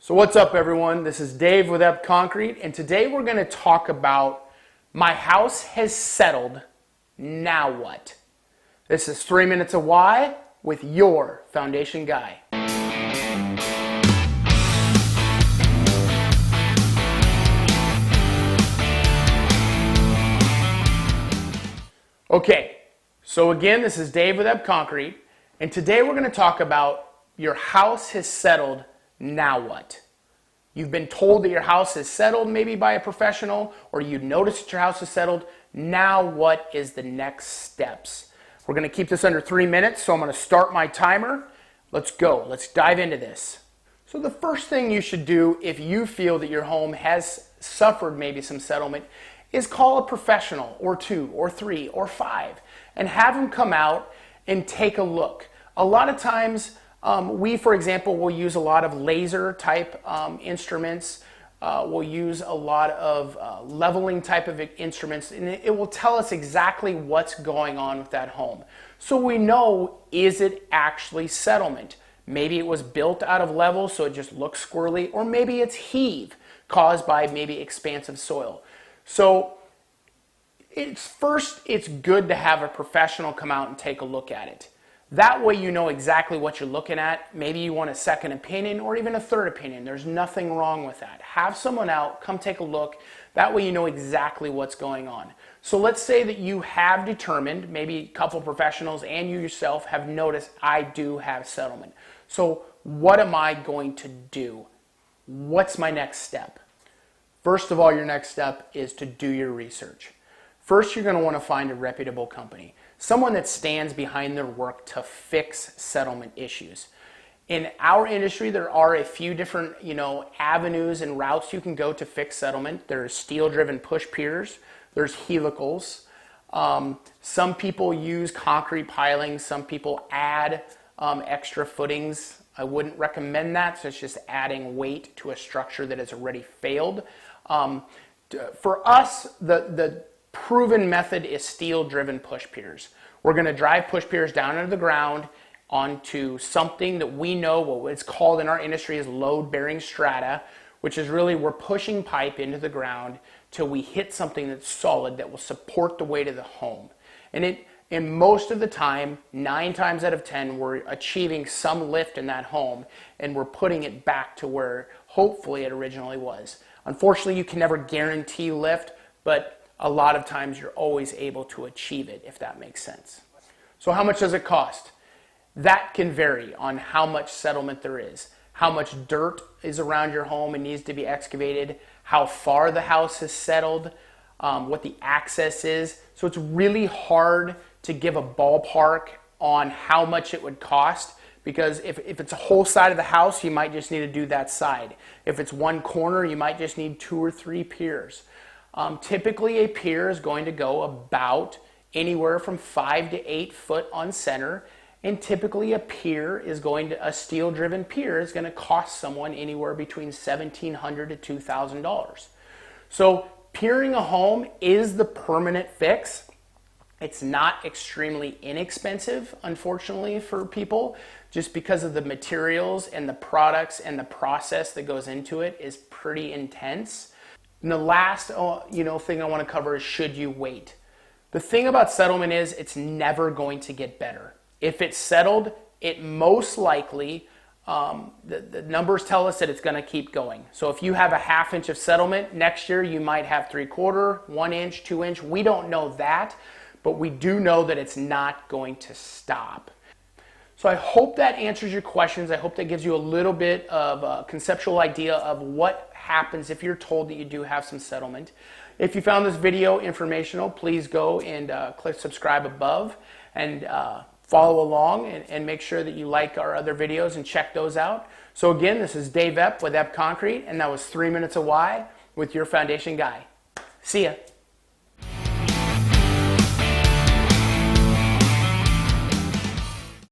So what's up, everyone? This is Dave with Ep Concrete, and today we're going to talk about my house has settled, now what? This is 3 Minutes of Why with your foundation guy. Okay, so again, this is Dave with Ep Concrete, and today we're going to talk about your house has settled, now what? You've been told that your house is settled maybe by a professional, or you noticed that your house is settled. Now what is the next steps? We're going to keep this under 3 minutes, so I'm going to start my timer. Let's go. Let's dive into this. So the first thing you should do if you feel that your home has suffered maybe some settlement is call a professional or 2 or 3 or 5 and have them come out and take a look. A lot of times we, for example, will use a lot of laser type instruments. We'll use a lot of leveling type of instruments, and it will tell us exactly what's going on with that home. So we know, is it actually settlement? Maybe it was built out of level, so it just looks squirrely, or maybe it's heave caused by maybe expansive soil. So it's good to have a professional come out and take a look at it. That way you know exactly what you're looking at. Maybe you want a second opinion or even a third opinion. There's nothing wrong with that. Have someone out, come take a look. That way you know exactly what's going on. So let's say that you have determined, maybe a couple professionals and you yourself have noticed, I do have settlement. So what am I going to do? What's my next step? First of all, your next step is to do your research. First, you're going to want to find a reputable company. Someone that stands behind their work to fix settlement issues. In our industry, there are a few different, avenues and routes you can go to fix settlement. There's steel-driven push piers. There's helicals. Some people use concrete piling. Some people add extra footings. I wouldn't recommend that. So it's just adding weight to a structure that has already failed. For us, the proven method is steel-driven push piers. We're going to drive push piers down into the ground onto something that we know, what it's called in our industry is load-bearing strata, which is really we're pushing pipe into the ground till we hit something that's solid that will support the weight of the home. And most of the time, 9 times out of 10, we're achieving some lift in that home and we're putting it back to where hopefully it originally was. Unfortunately, you can never guarantee lift, but a lot of times you're always able to achieve it, if that makes sense. So how much does it cost? That can vary on how much settlement there is, how much dirt is around your home and needs to be excavated, how far the house has settled, what the access is. So it's really hard to give a ballpark on how much it would cost, because if it's a whole side of the house, you might just need to do that side. If it's one corner, you might just need 2 or 3 piers. Typically, a pier is going to go about anywhere from 5 to 8 foot on center, and typically a steel-driven pier is going to cost someone anywhere between $1,700 to $2,000. So piering a home is the permanent fix. It's not extremely inexpensive, unfortunately, for people, just because of the materials and the products and the process that goes into it is pretty intense. And the last thing I want to cover is, should you wait? The thing about settlement is it's never going to get better. If it's settled, it most likely, the numbers tell us that it's going to keep going. So if you have a 1/2 inch of settlement, next year you might have 3/4, 1 inch, 2 inch. We don't know that, but we do know that it's not going to stop. So I hope that answers your questions. I hope that gives you a little bit of a conceptual idea of what happens if you're told that you do have some settlement. If you found this video informational, please go and click subscribe above and follow along and make sure that you like our other videos and check those out. So again, this is Dave Epp with Ep Concrete, and that was 3 Minutes of Why with your foundation guy. See ya.